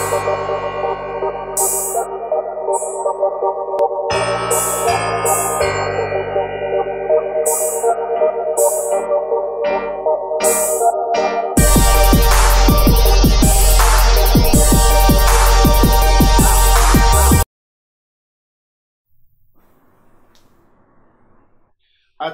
I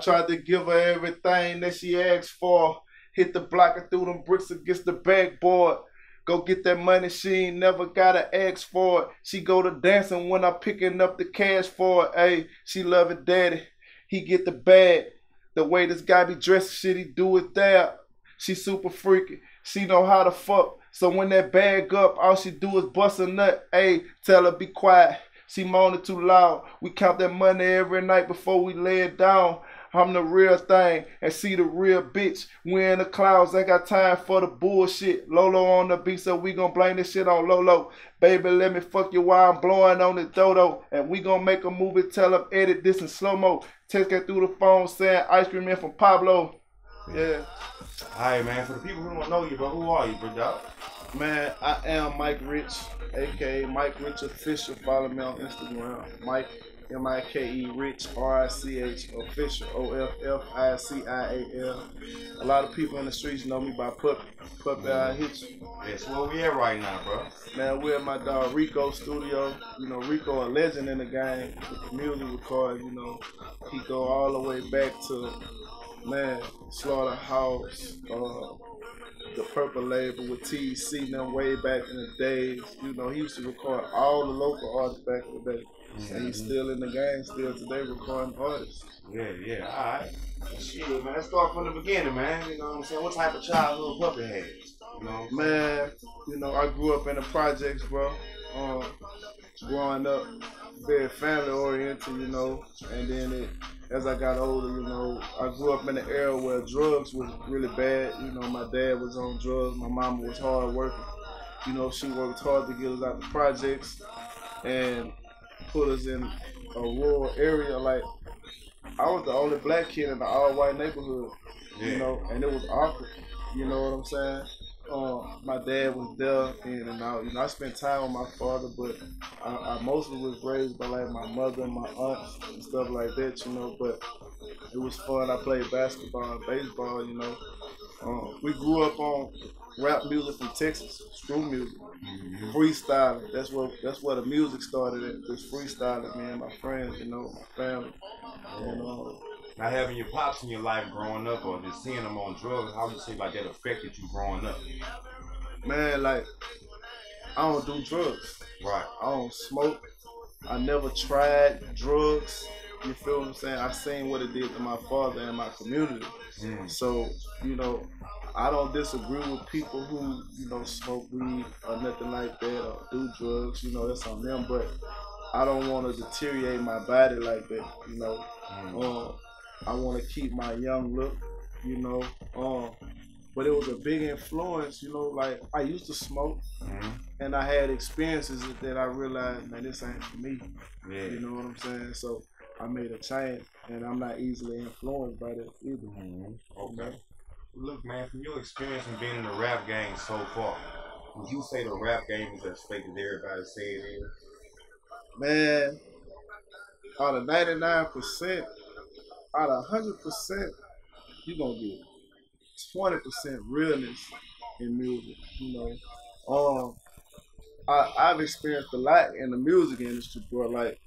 tried to give her everything that she asked for. Hit the block and threw them bricks against the backboard. Go get that money, she ain't never gotta ask for it. She go to dancing when I'm picking up the cash for it. Ayy, she love it daddy, he get the bag. The way this guy be dressed, shit he do it there. She super freaky, she know how to fuck. So when that bag up, all she do is bust a nut. Ayy, tell her be quiet, she moaning too loud. We count that money every night before we lay it down. I'm the real thing, and see the real bitch. We in the clouds, ain't got time for the bullshit. Lolo on the beat, so we gon' blame this shit on Lolo. Baby, let me fuck you while I'm blowing on the dodo. And we gon' make a movie, tell them edit this in slow-mo. Text her through the phone saying ice cream in from Pablo. Yeah. Alright, man, for the people who don't know you, bro, who are you, bro, dog? Man, I am Mike Rich, aka Mike Rich Official. Follow me on Instagram. Mike M-I-K-E Rich R-I-C-H Official O-F-F-I-C-I-A-L. A lot of people in the streets know me by Puppy. Puppy, I hit you. Yeah, so where we at right now, bro? Man, we're at my dog Rico studio. You know, Rico a legend in the game with the music record. You know, he go all the way back to, man, Slaughterhouse, the Purple Label with TC, them way back in the days. You know, he used to record all the local artists back in the day. And he's still in the game, still today recording artists. Yeah, alright. Shit, man, let's start from the beginning, man. You know what I'm saying? What type of childhood Puppy had? You know what I'm saying? Man, you know, I grew up in the projects, bro. Growing up, very family oriented, you know. And then as I got older, you know, I grew up in an era where drugs was really bad. You know, my dad was on drugs, my mama was hard working. You know, she worked hard to get us out the projects and put us in a rural area. Like, I was the only black kid in an all-white neighborhood, you know, and it was awkward, you know what I'm saying? My dad was there in and out. You know, I spent time with my father, but I mostly was raised by, like, my mother and my aunts and stuff like that, you know, but it was fun. I played basketball and baseball, you know. We grew up on rap music from Texas, screw music, freestyling. That's where the music started at, just freestyling, me and my friends, you know, my family. And, now, having your pops in your life growing up or just seeing them on drugs, how would you say like that affected you growing up? Man, like, I don't do drugs. Right. I don't smoke. I never tried drugs. You feel what I'm saying? I seen what it did to my father and my community. So, you know, I don't disagree with people who, you know, smoke weed or nothing like that or do drugs. You know, that's on them. But I don't want to deteriorate my body like that, you know. I want to keep my young look, you know. But it was a big influence, you know. Like, I used to smoke, and I had experiences that I realized, man, this ain't for me. Yeah. You know what I'm saying? So I made a change, and I'm not easily influenced by that either. Okay. Look, man, from your experience in being in the rap game so far, would you say the rap game is as fake as everybody say it is? Man, out of 99%, out of 100%, you're going to get 20% realness in music, you know. I've experienced a lot in the music industry, bro. Like,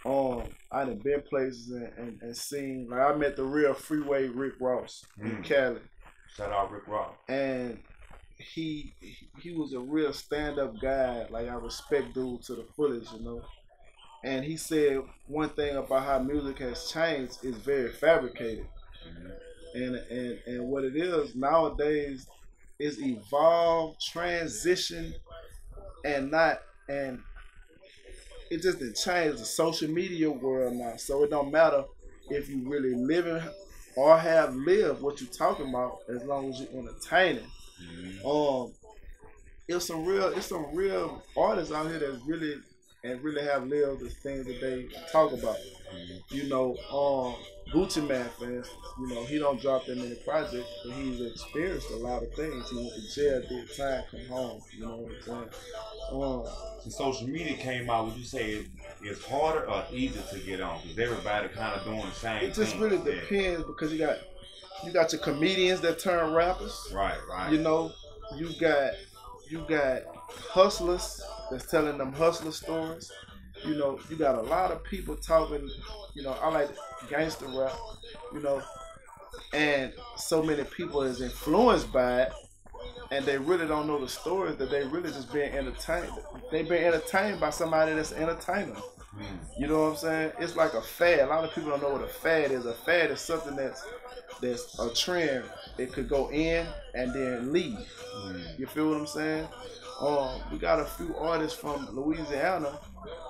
I done been places and seen, like, I met the real freeway Rick Ross in Cali. Shout out Rick Ross. And he was a real stand-up guy. Like, I respect dude to the fullest, you know. And he said one thing about how music has changed is very fabricated. And what it is nowadays is evolved, transition, and it just didn't change the social media world now. So it don't matter if you really living or have lived what you're talking about, as long as you're entertaining. It's some real artists out here that's really and really have lived the things that they talk about. You know, Gucci Man, for instance, you know, he don't drop that many projects, but he's experienced a lot of things. He went to jail, did time, come home. You know what I'm saying? Since social media came out, would you say it's harder or easier to get on? Because everybody kind of doing the same thing. It just really depends because you got your comedians that turn rappers. Right. You know, you got hustlers that's telling them hustler stories. You know, you got a lot of people talking. You know, I like gangster rap. You know, and so many people is influenced by it, and they really don't know the stories, that they really just being entertained. They being entertained by somebody that's entertaining. You know what I'm saying? It's like a fad. A lot of people don't know what a fad is. A fad is something that's a trend. It could go in and then leave. You feel what I'm saying? We got a few artists from Louisiana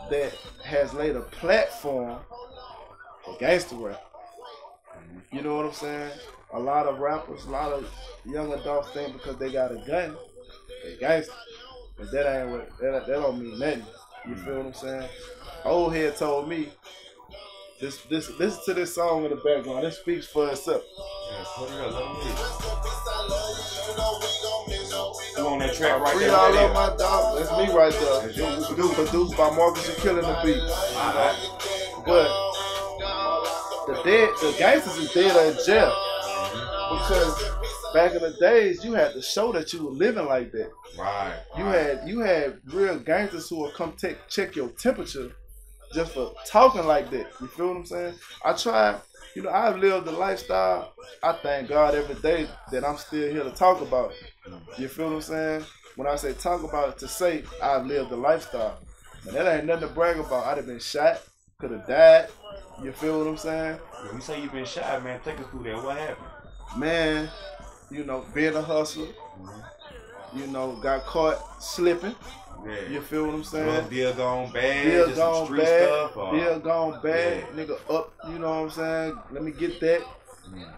that has laid a platform for gangster rap. You know what I'm saying? A lot of rappers, a lot of young adults think because they got a gun, they gangster. But that ain't what, that don't mean nothing. You feel what I'm saying? Old head told me, listen to this song in the background. It speaks for itself. You on that track right there? Free All Up My Dog. That's me right there. Produced by Marcus and Killing the Beat. But the gangsters is dead in jail. Because back in the days, you had to show that you were living like that. Right. You had real gangsters who would come check your temperature just for talking like that. You feel what I'm saying? I try, you know, I've lived the lifestyle. I thank God every day that I'm still here to talk about it. You feel what I'm saying? When I say talk about it, to say I've lived the lifestyle. And that ain't nothing to brag about. I'd have been shot, could have died. You feel what I'm saying? When you say you've been shot, man, take us through that. What happened? Man, you know, being a hustler, you know, got caught slipping. Yeah. You feel what I'm saying? Deal gone bad. Deal gone bad. Deal gone bad. Yeah. Nigga up, you know what I'm saying? Let me get that.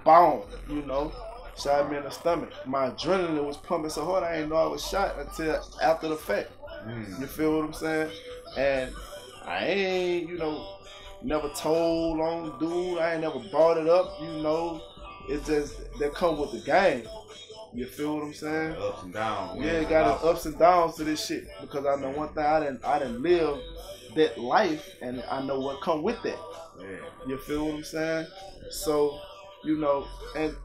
Boom, you know. Shot me in the stomach. My adrenaline was pumping so hard I didn't know I was shot until after the fact. You feel what I'm saying? And I ain't, you know, never told on dude. I ain't never brought it up, you know. It's just that come with the game. You feel what I'm saying? Ups and downs. Yeah, got ups and downs to this shit. Because I know one thing, I didn't live that life, and I know what come with that. Yeah. You feel what I'm saying? So, you know, and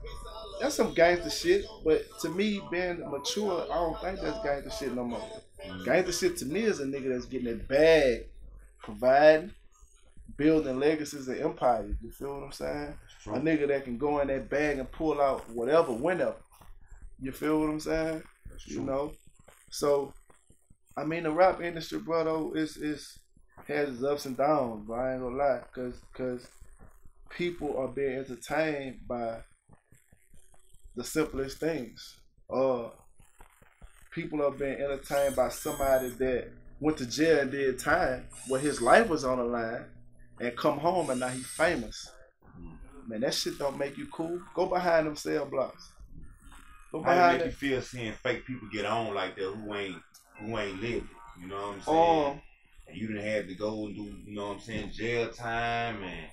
that's some gangster shit. But to me, being mature, I don't think that's gangster shit no more. Gangster shit to me is a nigga that's getting that bag, providing, building legacies and empires. You feel what I'm saying? A nigga that can go in that bag and pull out whatever, whenever. You feel what I'm saying? You know? So, I mean, the rap industry, bro, though, has its ups and downs, bro. I ain't gonna lie. Because people are being entertained by the simplest things. People are being entertained by somebody that went to jail and did time where his life was on the line and come home and now he famous. Man, that shit don't make you cool. Go behind them cell blocks. Go behind. How does it make you feel seeing fake people get on like that who ain't lived it? You know what I'm saying? And you done had to go and do, you know what I'm saying, jail time and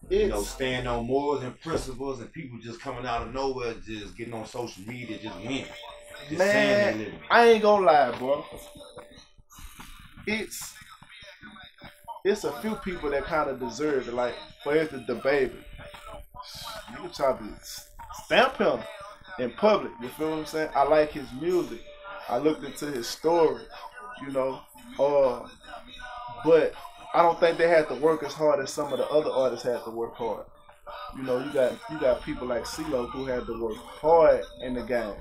you know, stand on morals and principles, and people just coming out of nowhere, just getting on social media, just winning. Just saying they living. I ain't gonna lie, bro. It's a few people that kind of deserve it. Like, for instance, the baby. You can try to stamp him in public. You feel what I'm saying? I like his music. I looked into his story, you know. But I don't think they had to work as hard as some of the other artists had to work hard. You know, you got people like CeeLo who had to work hard in the game.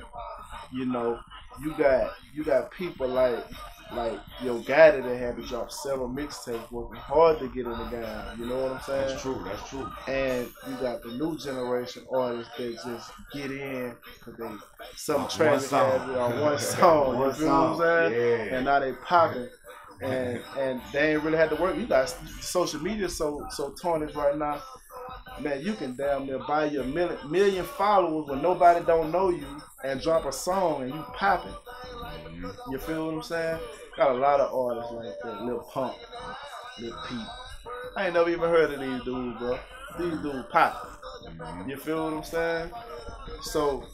You know, you got people like Yo Gotti that had to drop several mixtapes, working hard to get in the game. You know what I'm saying? That's true. That's true. And you got the new generation artists that just get in because they some track on one song. You feel what I'm saying? Yeah. And now they popping. And they ain't really had to work. You got social media so tarnished right now. Man, you can damn near buy your million followers when nobody don't know you and drop a song and you popping. You feel what I'm saying? Got a lot of artists like that. Lil Pump, Lil Peep. I ain't never even heard of these dudes, bro. These dudes pop. You feel what I'm saying? So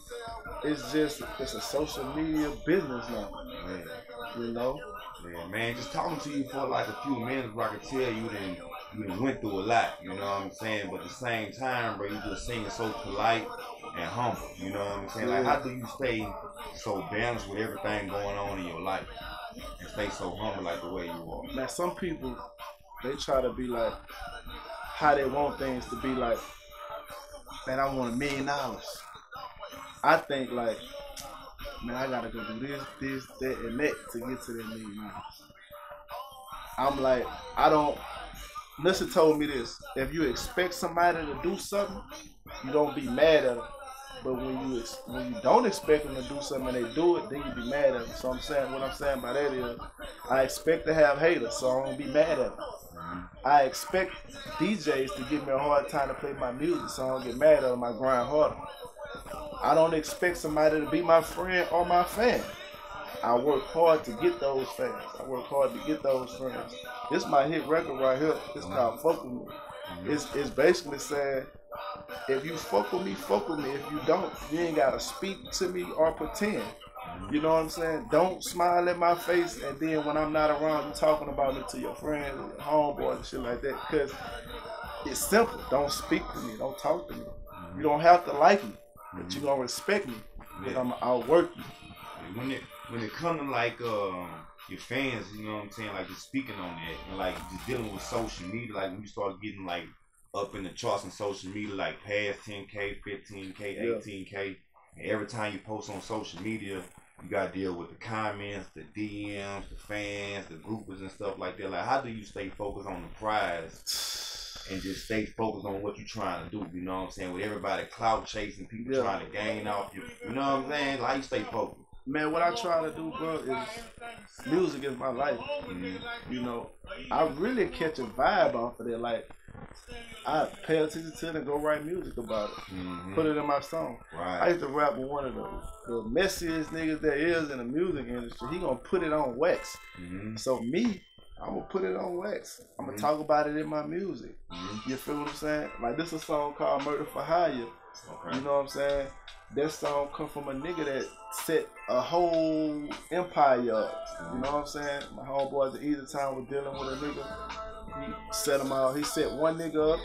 it's a social media business now. Yeah. You know? Yeah, man, just talking to you for like a few minutes, bro, I can tell you done went through a lot, you know what I'm saying? But at the same time, bro, you just singing so polite and humble, you know what I'm saying? Like, how do you stay so balanced with everything going on in your life and stay so humble like the way you are? Now, some people, they try to be like, how they want things to be like, man, I want $1 million. I think like, man, I gotta go do this, that, and that to get to that $1 million. I'm like, Nussie told me this. If you expect somebody to do something, you don't be mad at them. But when you don't expect them to do something and they do it, then you be mad at them. So what I'm saying by that is, I expect to have haters, so I don't be mad at them. I expect DJs to give me a hard time to play my music, so I don't get mad at them. I grind harder. I don't expect somebody to be my friend or my fan. I work hard to get those fans. I work hard to get those friends. This is my hit record right here. It's called Fuck With Me. It's basically saying, if you fuck with me, fuck with me. If you don't, you ain't gotta speak to me or pretend. You know what I'm saying? Don't smile at my face and then when I'm not around, you talking about me to your friends or your homeboys and shit like that. Because it's simple. Don't speak to me. Don't talk to me. You don't have to like me, but you gonna respect me. Because I'm outwork you. When it comes to like your fans, you know what I'm saying, like just speaking on that and like just dealing with social media, like when you start getting like up in the charts on social media, like past 10K, 15K, 18K, and every time you post on social media, you gotta deal with the comments, the DMs, the fans, the groupers and stuff like that. Like, how do you stay focused on the prize and just stay focused on what you're trying to do? You know what I'm saying? With everybody clout chasing, people trying to gain off you. You know what I'm saying? Like, how you stay focused? Man, what I try to do, bro, is music is my life. You know, I really catch a vibe off of it. Like, I pay attention to it and go write music about it. Put it in my song. Right. I used to rap with one of the messiest niggas there is in the music industry. He gonna put it on wax. So me, I'm gonna put it on wax. I'm gonna talk about it in my music. You feel what I'm saying? Like, this is a song called Murder for Hire. You know what I'm saying? That song come from a nigga that set a whole empire up. You know what I'm saying? My homeboy at the Easy Time was dealing with a nigga. He set him out. He set one nigga up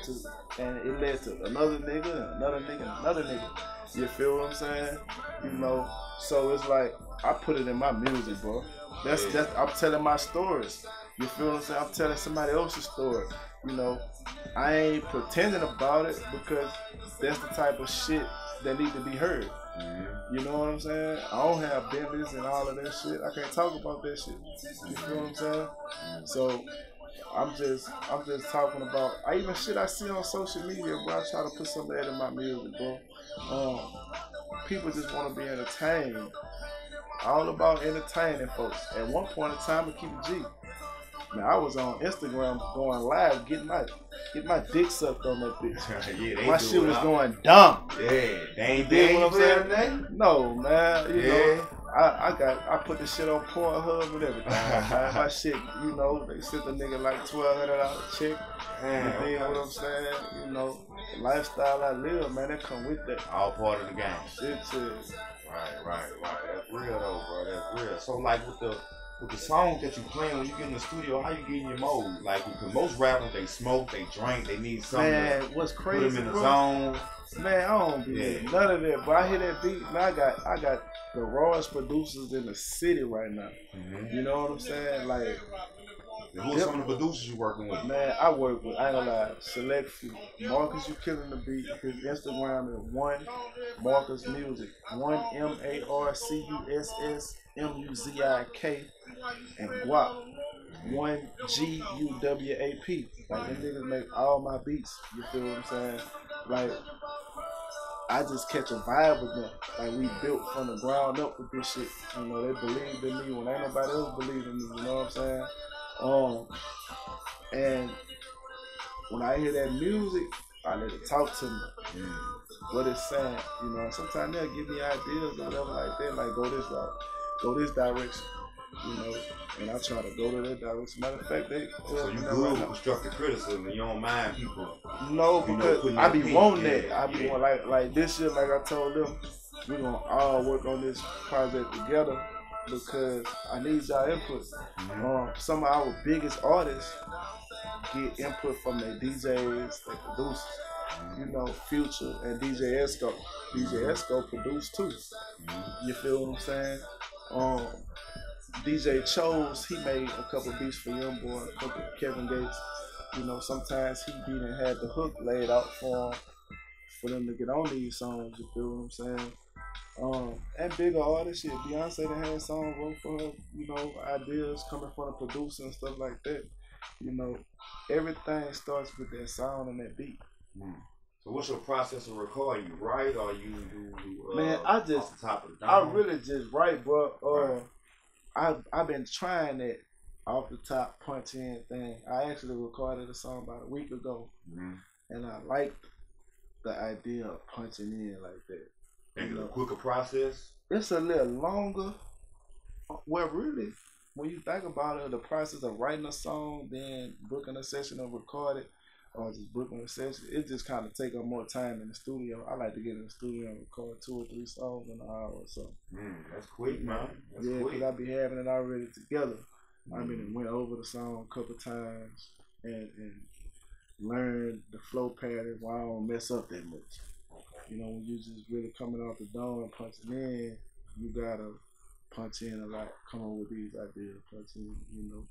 and it led to another nigga and another nigga and another nigga. You feel what I'm saying? You know, so it's like I put it in my music, bro. That's I'm telling my stories. You feel what I'm saying? I'm telling somebody else's story. You know, I ain't pretending about it because that's the type of shit that need to be heard. You know what I'm saying? I don't have business and all of that shit. I can't talk about that shit. You feel what I'm saying? So I'm just talking about even shit I see on social media, bro. I try to put some of that in my music, bro. People just want to be entertained. All about entertaining folks. At one point in time, I keep it G. Man, I was on Instagram going live, getting my dick sucked on that bitch. My shit was going dumb. Yeah, they ain't doing what I'm saying today? No, man. You know, I put the shit on Pornhub and everything. Man. My shit, you know, they sent the nigga like $1,200 check. And then what I'm saying, you know, the lifestyle I live, man, that come with that. All part of the game. Shit is. Right. That's real though, bro. That's real. So like with the songs that you playing when you get in the studio, how you get in your mode? Like, because most rappers, they smoke, they drink, they need something to what's crazy, put them in the zone. Man, I don't be none of that, but I hear that beat, man, I got the rawest producers in the city right now. You know what I'm saying? Like, who are some of the producers you working with? Man, I work with, I ain't gonna lie, select few. Marcus, you killing the beat. His Instagram is one Marcus Music. MarcusMuzik and Guap. One GUWAP. Like, them niggas make all my beats. You feel what I'm saying? Like, I just catch a vibe with them. Like, we built from the ground up with this shit. You know, they believed in me when ain't nobody else believed in me. You know what I'm saying? And when I hear that music, I let it talk to me. What it's saying, you know. Sometimes they'll give me ideas or whatever like that, like go this route. go this direction, you know, and I try to go to that direction. Matter of fact, so you grew up with constructive criticism, and you don't mind people. No, because I be wanting that. I be wanting like this year, like I told them, we're gonna all work on this project together because I need y'all input. Some of our biggest artists get input from their DJs, their producers. You know, Future and DJ Esco. DJ Esco produced too. You feel what I'm saying? DJ Chose, he made a couple beats for Youngboy, a couple Kevin Gates. You know, sometimes he didn't have the hook laid out for them to get on these songs. You feel what I'm saying? And bigger artists, shit, Beyonce done had songs wrote for her. You know, ideas coming from the producer and stuff like that. You know, everything starts with that sound and that beat. So what's your process of recording? You write or you do? Man, I just off the top of the dome? I really just write, bro. I've been trying that off the top punch in thing. I actually recorded a song about a week ago, and I liked the idea of punching in like that. And it's a quicker process? It's a little longer. Well, really, when you think about it, the process of writing a song, then booking a session and record it, or just booking a session, it just kind of take up more time in the studio. I like to get in the studio and record 2 or 3 songs in an hour or so. That's quick, man. That's quick. Because I be having it already together. I mean, went over the song a couple times and learned the flow pattern while I don't mess up that much. You know, when you just really coming off the dome and punching in, you gotta punch in a lot, come up with these ideas, punch in, you know.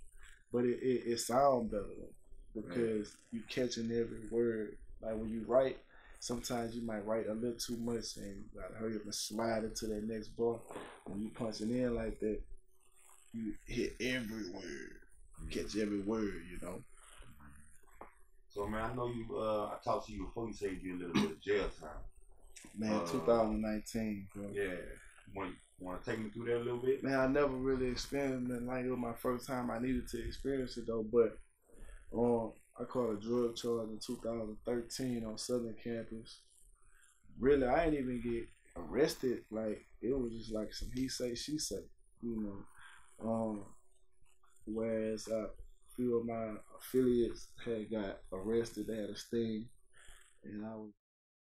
But it sounds better though. Because you catching every word. Like when you write, sometimes you might write a little too much and you gotta hurry up and slide into that next bar. When you punching in like that, you hit every word, catch every word, you know. So man, I know you. I talked to you before. You said you did a little bit of jail time. Man, 2019, bro. Yeah. Want to take me through that a little bit? Man, I never really experienced it. Like it was my first time I needed to experience it though, but. I caught a drug charge in 2013 on Southern Campus. Really, I didn't even get arrested. Like, it was just like some he say, she say, you know. Whereas a few of my affiliates had got arrested. They had a sting. And I was